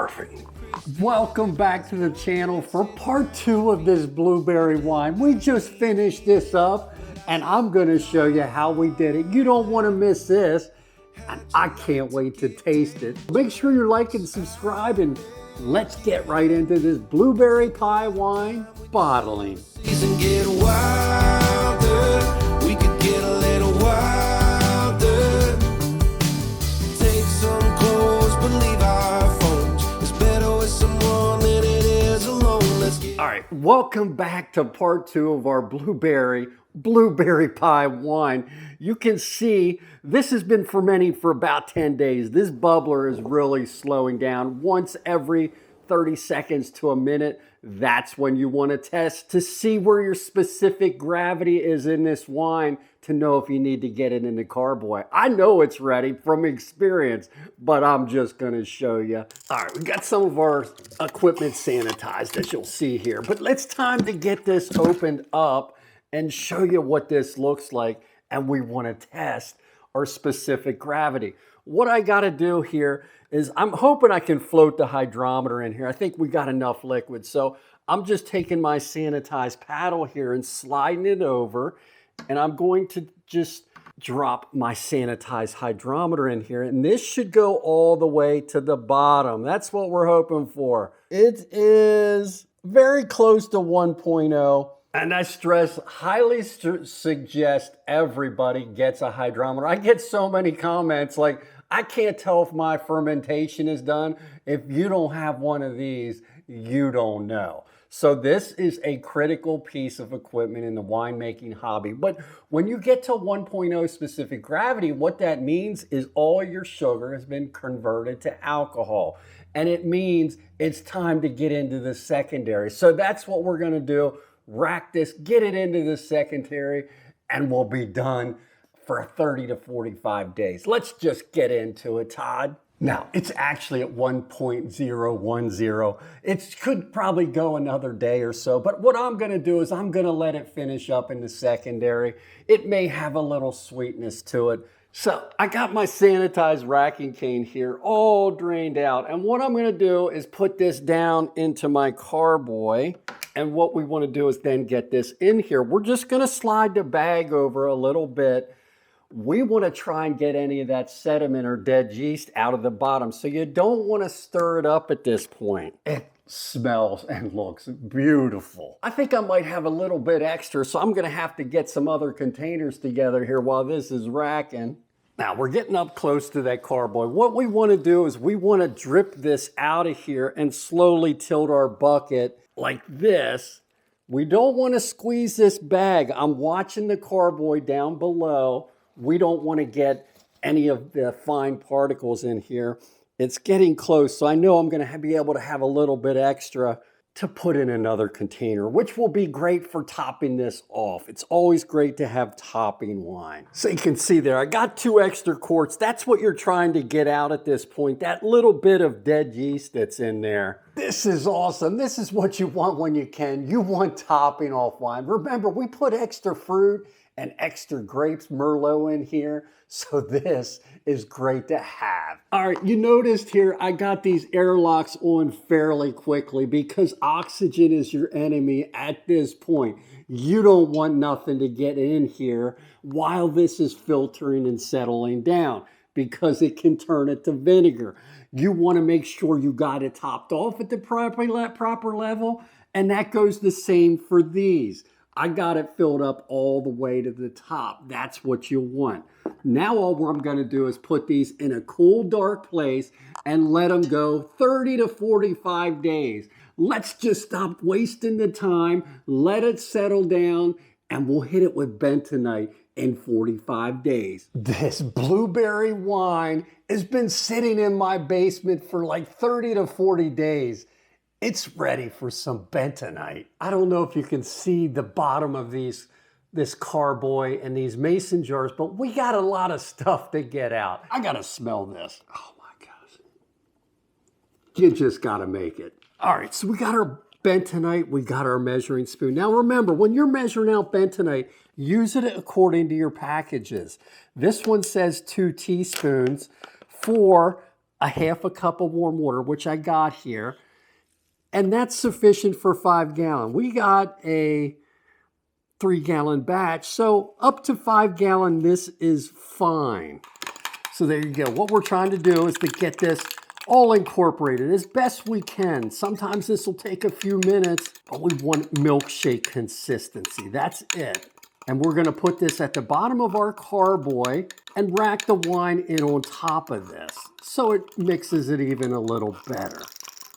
Perfect. Welcome back to the channel for part 2 of this blueberry wine. We just finished this up and I'm gonna show you how we did it. You don't wanna miss this, and I can't wait to taste it. Make sure you like and subscribe, and let's get right into this blueberry pie wine bottling. Get wilder. We could get a little wilder. Take some clothes, but leave our phones. It's better with someone than it is alone. Let's get. All right, welcome back to part 2 of our blueberry pie wine. You can see this has been fermenting for about 10 days. This bubbler is really slowing down once every 30 seconds to a minute. That's when you want to test to see where your specific gravity is in this wine to know if you need to get it in the carboy. I know it's ready from experience, but I'm just going to show you. All right, we got some of our equipment sanitized, as you'll see here, but it's time to get this opened up and show you what this looks like, and we want to test our specific gravity. What I got to do here is I'm hoping I can float the hydrometer in here. I think we got enough liquid, so I'm just taking my sanitized paddle here and sliding it over, and I'm going to just drop my sanitized hydrometer in here, and this should go all the way to the bottom. That's what we're hoping for. It is very close to 1.0. And I stress, highly suggest everybody gets a hydrometer. I get so many comments like, I can't tell if my fermentation is done. If you don't have one of these, you don't know. So this is a critical piece of equipment in the winemaking hobby. But when you get to 1.0 specific gravity, what that means is all your sugar has been converted to alcohol. And it means it's time to get into the secondary. So that's what we're gonna do. Rack this, get it into the secondary, and we'll be done for 30 to 45 days. Let's just get into it, Todd. Now, it's actually at 1.010. It could probably go another day or so, but what I'm gonna do is I'm gonna let it finish up in the secondary. It may have a little sweetness to it. So I got my sanitized racking cane here all drained out, and what I'm gonna do is put this down into my carboy. And what we want to do is then get this in here. We're just going to slide the bag over a little bit. We want to try and get any of that sediment or dead yeast out of the bottom. So you don't want to stir it up at this point. It smells and looks beautiful. I think I might have a little bit extra, so I'm going to have to get some other containers together here while this is racking. Now we're getting up close to that carboy. What we want to do is we want to drip this out of here and slowly tilt our bucket like this. We don't want to squeeze this bag. I'm watching the carboy down below. We don't want to get any of the fine particles in here. It's getting close, so I know I'm going to be able to have a little bit extra to put in another container, which will be great for topping this off. It's always great to have topping wine. So you can see there, I got 2 extra quarts. That's what you're trying to get out at this point, that little bit of dead yeast that's in there. This is awesome. This is what you want when you can. You want topping off wine. Remember, we put extra fruit and extra grapes, Merlot in here. So this is great to have. All right, you noticed here, I got these airlocks on fairly quickly because oxygen is your enemy at this point. You don't want nothing to get in here while this is filtering and settling down because it can turn it to vinegar. You want to make sure you got it topped off at the proper level, and that goes the same for these. I got it filled up all the way to the top. That's what you want. Now all I'm going to do is put these in a cool, dark place and let them go 30 to 45 days. Let's just stop wasting the time, let it settle down, and we'll hit it with bentonite in 45 days. This blueberry wine has been sitting in my basement for like 30 to 40 days. It's ready for some bentonite. I don't know if you can see the bottom of this carboy and these mason jars, but we got a lot of stuff to get out. I gotta smell this. Oh my gosh. You just gotta make it. All right, so we got our bentonite, we got our measuring spoon. Now remember, when you're measuring out bentonite, use it according to your packages. This one says 2 teaspoons for a half a cup of warm water, which I got here. And that's sufficient for 5 gallon. We got a 3-gallon batch, so up to 5 gallon, this is fine. So there you go. What we're trying to do is to get this all incorporated as best we can. Sometimes this will take a few minutes, but we want milkshake consistency. That's it. And we're gonna put this at the bottom of our carboy and rack the wine in on top of this so it mixes it even a little better.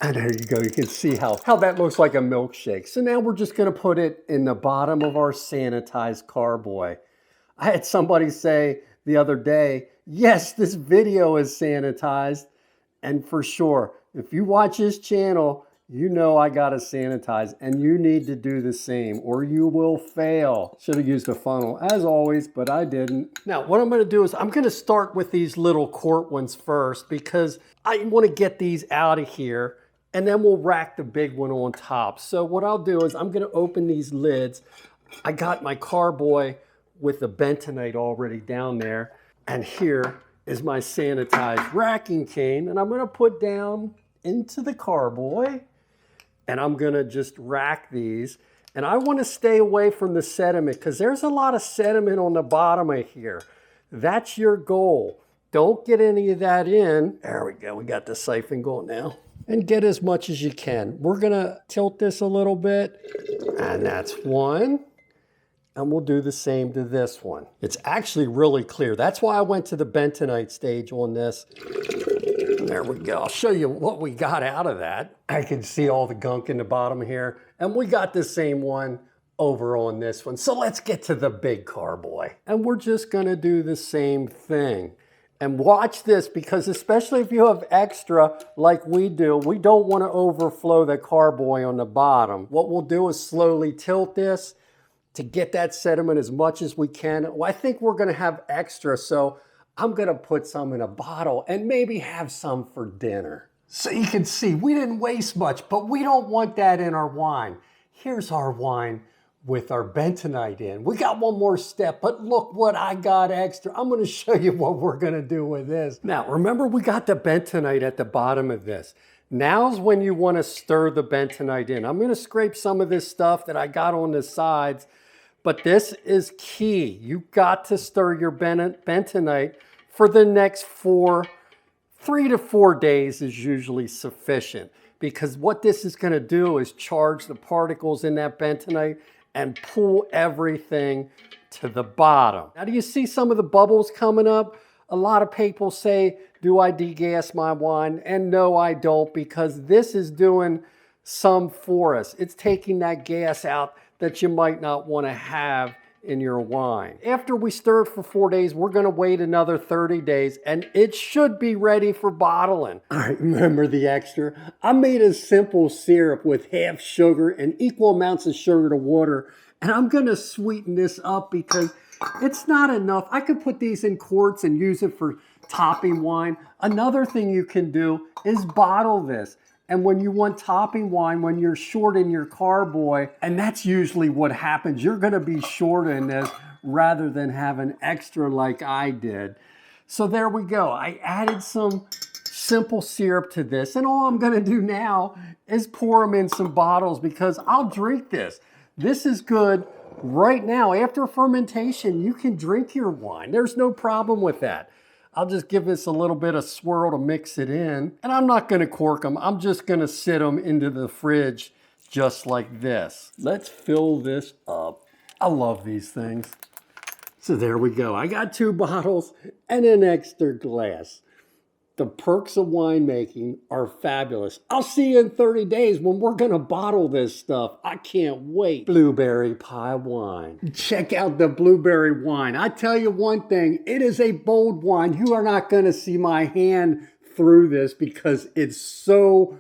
And there you go, you can see how that looks like a milkshake. So now we're just gonna put it in the bottom of our sanitized carboy. I had somebody say the other day, yes, this video is sanitized. And for sure, if you watch this channel, you know I gotta sanitize, and you need to do the same or you will fail. Should have used a funnel as always, but I didn't. Now, what I'm gonna do is I'm gonna start with these little quart ones first because I wanna get these out of here, and then we'll rack the big one on top. So what I'll do is I'm gonna open these lids. I got my carboy with the bentonite already down there, and here is my sanitized racking cane, and I'm gonna put down into the carboy, and I'm gonna just rack these. And I wanna stay away from the sediment because there's a lot of sediment on the bottom of here. That's your goal. Don't get any of that in. There we go, we got the siphon going now. And get as much as you can. We're gonna tilt this a little bit, and that's one. And we'll do the same to this one. It's actually really clear. That's why I went to the bentonite stage on this. There we go. I'll show you what we got out of that. I can see all the gunk in the bottom here. And we got the same one over on this one. So let's get to the big carboy. And we're just gonna do the same thing. And watch this, because especially if you have extra like we do, we don't want to overflow the carboy on the bottom. What we'll do is slowly tilt this to get that sediment as much as we can. Well, I think we're going to have extra, so I'm going to put some in a bottle and maybe have some for dinner. So you can see we didn't waste much, but we don't want that in our wine. Here's our wine with our bentonite in. We got one more step, but look what I got extra. I'm gonna show you what we're gonna do with this. Now, remember we got the bentonite at the bottom of this. Now's when you wanna stir the bentonite in. I'm gonna scrape some of this stuff that I got on the sides, but this is key. You got to stir your bentonite for the next 3 to 4 days is usually sufficient, because what this is gonna do is charge the particles in that bentonite and pull everything to the bottom. Now, do you see some of the bubbles coming up? A lot of people say, do I degas my wine? And no, I don't, because this is doing some for us. It's taking that gas out that you might not want to have in your wine. After we stir it for 4 days, we're gonna wait another 30 days and it should be ready for bottling. All right, remember the extra? I made a simple syrup with half sugar and equal amounts of sugar to water, and I'm gonna sweeten this up because it's not enough. I could put these in quarts and use it for topping wine. Another thing you can do is bottle this. And when you want topping wine, when you're short in your carboy, and that's usually what happens, you're gonna be short in this rather than having extra like I did. So there we go. I added some simple syrup to this, and all I'm gonna do now is pour them in some bottles because I'll drink this. This is good right now. After fermentation, you can drink your wine. There's no problem with that. I'll just give this a little bit of swirl to mix it in. And I'm not gonna cork them. I'm just gonna sit them into the fridge just like this. Let's fill this up. I love these things. So there we go. I got 2 bottles and an extra glass. The perks of winemaking are fabulous. I'll see you in 30 days when we're gonna bottle this stuff. I can't wait. Blueberry pie wine. Check out the blueberry wine. I tell you one thing, it is a bold wine. You are not gonna see my hand through this because it's so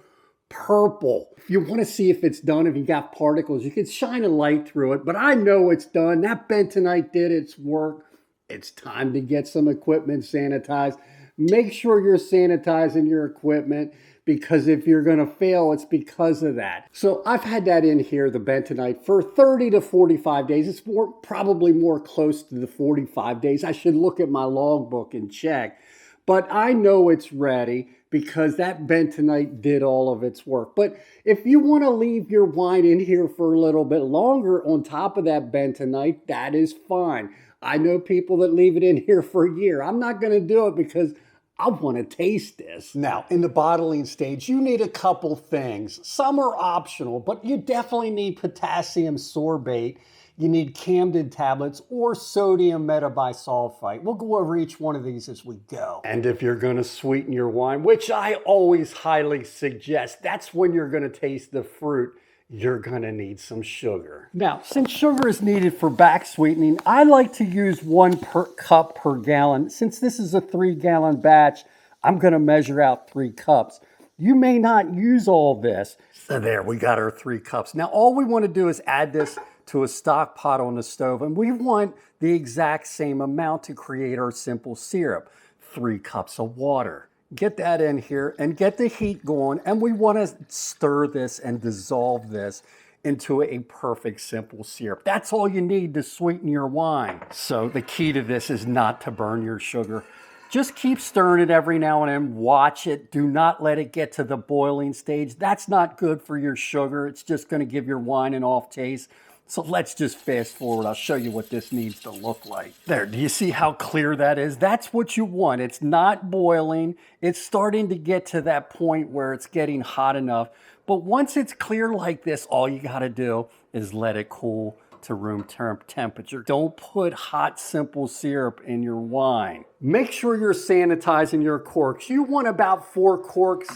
purple. If you wanna see if it's done, if you got particles, you can shine a light through it, but I know it's done. That bentonite did its work. It's time to get some equipment sanitized. Make sure you're sanitizing your equipment, because if you're gonna fail, it's because of that. So I've had that in here, the bentonite, for 30 to 45 days. It's probably more close to the 45 days. I should look at my logbook and check. But I know it's ready because that bentonite did all of its work. But if you want to leave your wine in here for a little bit longer on top of that bentonite, that is fine. I know people that leave it in here for a year. I'm not going to do it because I want to taste this. Now, in the bottling stage, you need a couple things. Some are optional, but you definitely need potassium sorbate. You need Camden tablets or sodium metabisulfite. We'll go over each one of these as we go. And if you're going to sweeten your wine, which I always highly suggest, that's when you're going to taste the fruit, you're going to need some sugar. Now, since sugar is needed for back sweetening, I like to use 1 cup per gallon. Since this is a 3-gallon batch, I'm going to measure out 3 cups. You may not use all this. So there, we got our 3 cups. Now, all we want to do is add this to a stock pot on the stove, and we want the exact same amount to create our simple syrup. 3 cups of water. Get that in here and get the heat going, and we want to stir this and dissolve this into a perfect simple syrup. That's all you need to sweeten your wine. So the key to this is not to burn your sugar. Just keep stirring it every now and then. Watch it. Do not let it get to the boiling stage. That's not good for your sugar. It's just going to give your wine an off taste. So let's just fast forward. I'll show you what this needs to look like. There, do you see how clear that is? That's what you want. It's not boiling. It's starting to get to that point where it's getting hot enough. But once it's clear like this, all you got to do is let it cool to room temperature. Don't put hot simple syrup in your wine. Make sure you're sanitizing your corks. You want about 4 corks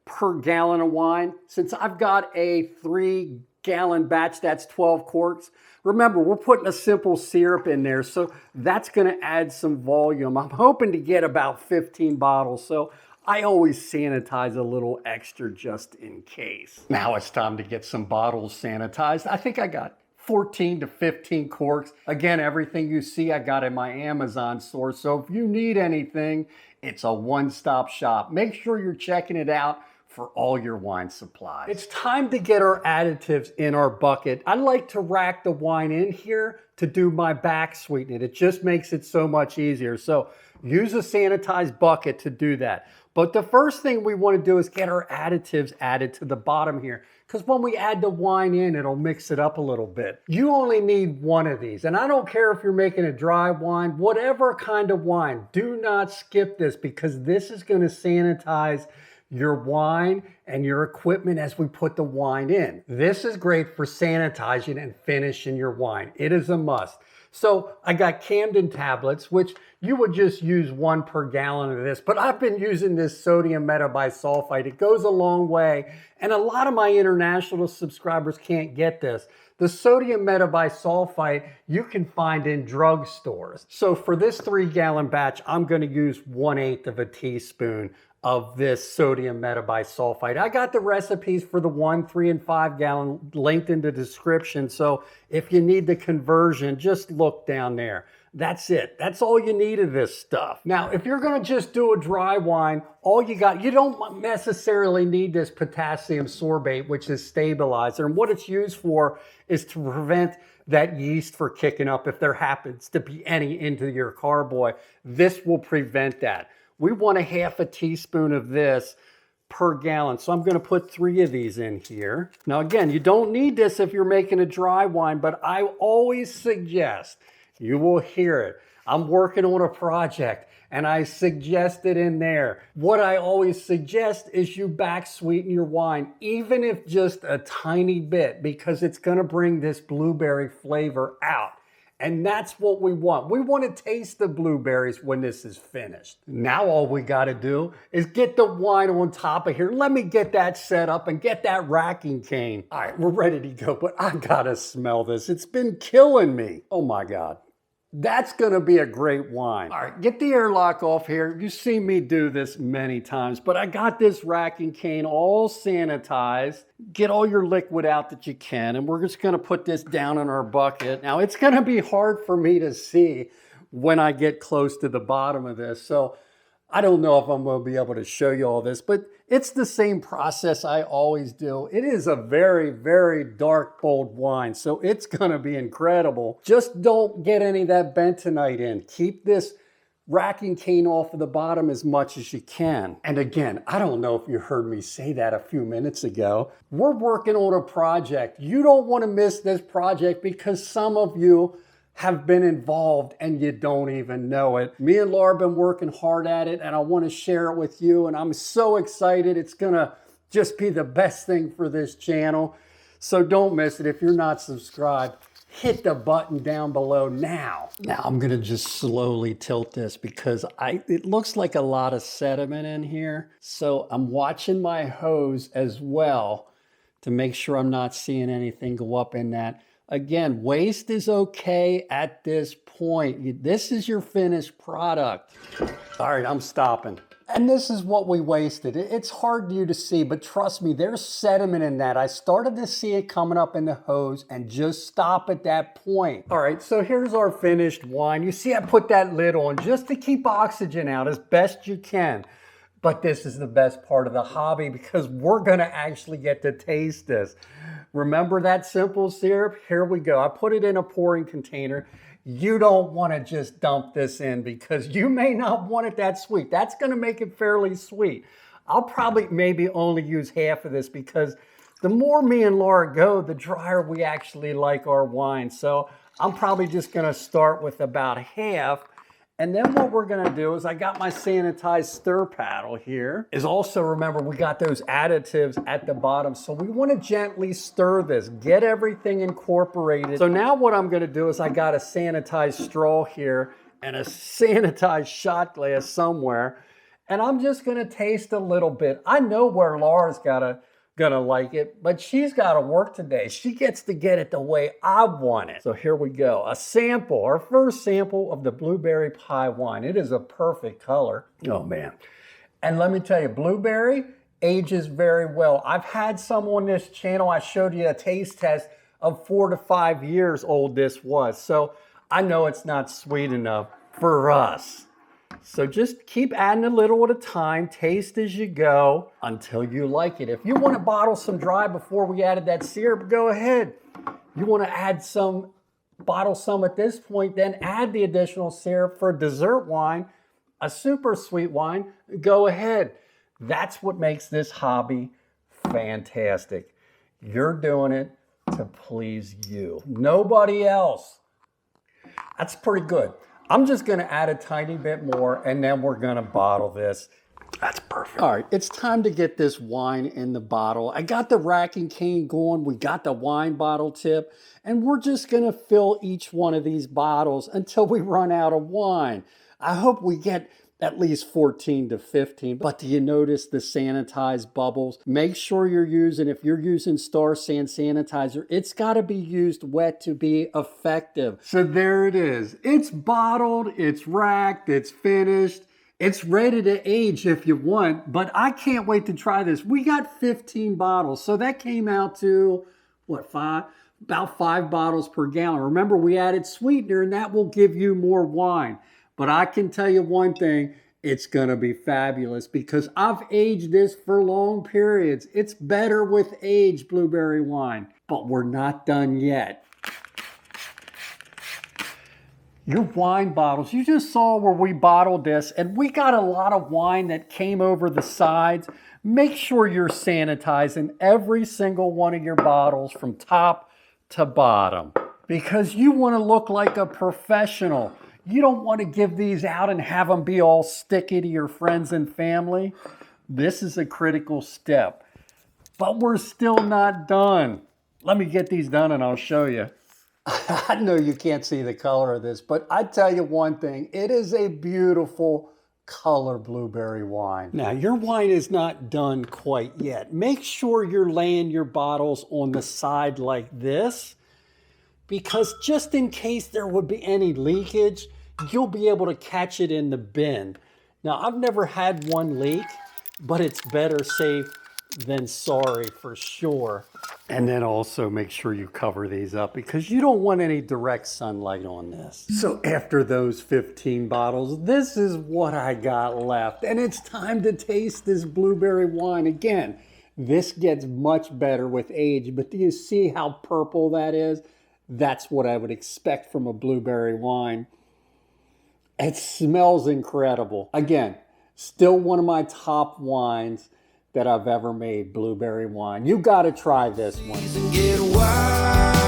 per gallon of wine. Since I've got a 3-gallon batch, that's 12 corks. Remember, we're putting a simple syrup in there, so that's going to add some volume. I'm hoping to get about 15 bottles, so I always sanitize a little extra just in case. Now it's time to get some bottles sanitized. I think I got 14 to 15 corks. Again, everything you see I got in my Amazon store, so if you need anything, it's a one-stop shop. Make sure you're checking it out for all your wine supplies. It's time to get our additives in our bucket. I like to rack the wine in here to do my back sweetening. It just makes it so much easier. So use a sanitized bucket to do that. But the first thing we want to do is get our additives added to the bottom here, because when we add the wine in, it'll mix it up a little bit. You only need 1 of these, and I don't care if you're making a dry wine, whatever kind of wine, do not skip this, because this is going to sanitize your wine and your equipment as we put the wine in. This is great for sanitizing and finishing your wine. It is a must. So I got Camden tablets, which you would just use 1 per gallon of this, but I've been using this sodium metabisulfite. It goes a long way, and a lot of my international subscribers can't get this. The sodium metabisulfite you can find in drugstores. So for this 3-gallon batch, I'm going to use 1/8 of a teaspoon of this sodium metabisulfite. I got the recipes for the 1, 3, and 5-gallon linked in the description. So if you need the conversion, just look down there. That's it. That's all you need of this stuff. Now, if you're going to just do a dry wine, you don't necessarily need this potassium sorbate, which is stabilizer. And what it's used for is to prevent that yeast for kicking up if there happens to be any into your carboy. This will prevent that. We want a 1/2 teaspoon of this per gallon. So I'm going to put 3 of these in here. Now, again, you don't need this if you're making a dry wine, but I always suggest, you will hear it, I'm working on a project and I suggest it in there. What I always suggest is you back sweeten your wine, even if just a tiny bit, because it's going to bring this blueberry flavor out. And that's what we want. We want to taste the blueberries when this is finished. Now all we got to do is get the wine on top of here. Let me get that set up and get that racking cane. All right, we're ready to go, but I got to smell this. It's been killing me. Oh my God. That's going to be a great wine. All right, get the airlock off here. You've seen me do this many times, but I got this racking cane all sanitized. Get all your liquid out that you can, and we're just going to put this down in our bucket. Now, it's going to be hard for me to see when I get close to the bottom of this, so I don't know if I'm going to be able to show you all this, but it's the same process I always do. It is a very, very dark, bold wine, so it's going to be incredible. Just don't get any of that bentonite in. Keep this racking cane off of the bottom as much as you can. And again, I don't know if you heard me say that a few minutes ago. We're working on a project. You don't want to miss this project because some of you have been involved and you don't even know it. Me and Laura have been working hard at it, and I want to share it with you, and I'm so excited. It's gonna just be the best thing for this channel. So don't miss it. If you're not subscribed, hit the button down below now. Now I'm gonna just slowly tilt this because it looks like a lot of sediment in here. So I'm watching my hose as well to make sure I'm not seeing anything go up in that. Again, waste is okay at this point. This is your finished product. All right, I'm stopping. And this is what we wasted. It's hard for you to see, but trust me, there's sediment in that. I started to see it coming up in the hose and just stop at that point. All right, so here's our finished wine. You see I put that lid on just to keep oxygen out as best you can. But this is the best part of the hobby because we're gonna actually get to taste this. Remember that simple syrup? Here we go. I put it in a pouring container. You don't want to just dump this in because you may not want it that sweet. That's going to make it fairly sweet. I'll probably maybe only use half of this because the more me and Laura go, the drier we actually like our wine. So I'm probably just going to start with about half. And then what we're gonna do is I got my sanitized stir paddle here. Is also, remember, we got those additives at the bottom. So we wanna gently stir this, get everything incorporated. So now what I'm gonna do is I got a sanitized straw here and a sanitized shot glass somewhere. And I'm just gonna taste a little bit. I know where Laura's gonna like it, but she's gotta work today. She gets to get it the way I want it. So here we go, a sample, our first sample of the blueberry pie wine. It is a perfect color. Oh man. And let me tell you, blueberry ages very well. I've had some on this channel. I showed you a taste test of 4 to 5 years old this was. So I know it's not sweet enough for us. So just keep adding a little at a time, taste as you go until you like it. If you want to bottle some dry before we added that syrup, go ahead. You want to add some, bottle some at this point, then add the additional syrup for a dessert wine, a super sweet wine, go ahead. That's what makes this hobby fantastic. You're doing it to please you, nobody else. That's pretty good. I'm just gonna add a tiny bit more and then we're gonna bottle this. That's perfect. All right, it's time to get this wine in the bottle. I got the racking cane going, we got the wine bottle tip, and we're just gonna fill each one of these bottles until we run out of wine. I hope we get at least 14 to 15. But do you notice the sanitized bubbles? Make sure you're using, if you're using Star San sanitizer, it's gotta be used wet to be effective. So there it is. It's bottled, it's racked, it's finished. It's ready to age if you want, but I can't wait to try this. We got 15 bottles, so that came out to, what, about 5 bottles per gallon. Remember, we added sweetener, and that will give you more wine. But I can tell you one thing, it's gonna be fabulous because I've aged this for long periods. It's better with aged blueberry wine, but we're not done yet. Your wine bottles, you just saw where we bottled this and we got a lot of wine that came over the sides. Make sure you're sanitizing every single one of your bottles from top to bottom because you want to look like a professional. You don't want to give these out and have them be all sticky to your friends and family. This is a critical step, but we're still not done. Let me get these done and I'll show you. I know you can't see the color of this, but I tell you one thing, it is a beautiful color blueberry wine. Now, your wine is not done quite yet. Make sure you're laying your bottles on the side like this, because just in case there would be any leakage, you'll be able to catch it in the bin. Now, I've never had one leak, but it's better safe than sorry for sure. And then also make sure you cover these up because you don't want any direct sunlight on this. So after those 15 bottles, this is what I got left. And it's time to taste this blueberry wine. Again, this gets much better with age, but do you see how purple that is? That's what I would expect from a blueberry wine. It smells incredible. Again, still one of my top wines that I've ever made, blueberry wine. You got to try this one. And get wild.